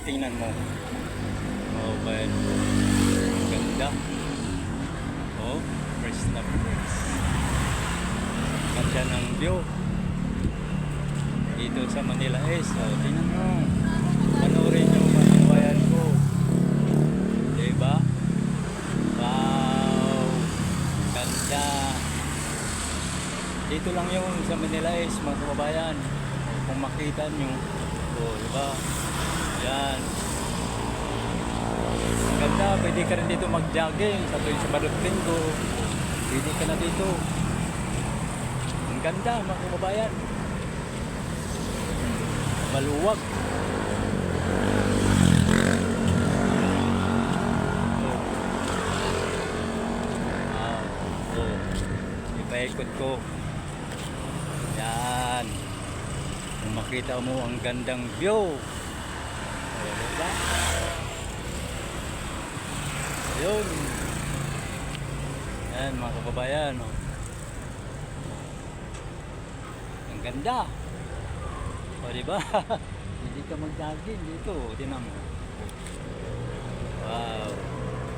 tingnan mo. Oh, man. Ganda. Oh, fresh na fresh. Ganda ng view. Dito sa Manila East. Oh, tingnan mo. Panoorin yung mga bayan ko. Diba? Wow. Ganda. Dito lang yung sa Manila East, mga kababayan. Kung makita nyo. Oh, diba? Yan. Ang ganda. Pwede ka rin dito mag-jogging. Sa tuwing sa Balot-Linggo. Pwede ka na dito. Ang ganda, mga kababayan. Maluwag. Oh. Wow. Oh. Ipaikot ko. Yan. Kung makita mo ang gandang view. Oh, diba? Ayun. Yan mga kababayan. Oh. Ang ganda. O diba? Hindi ka mag-jogging dito. Tinan mo. Wow.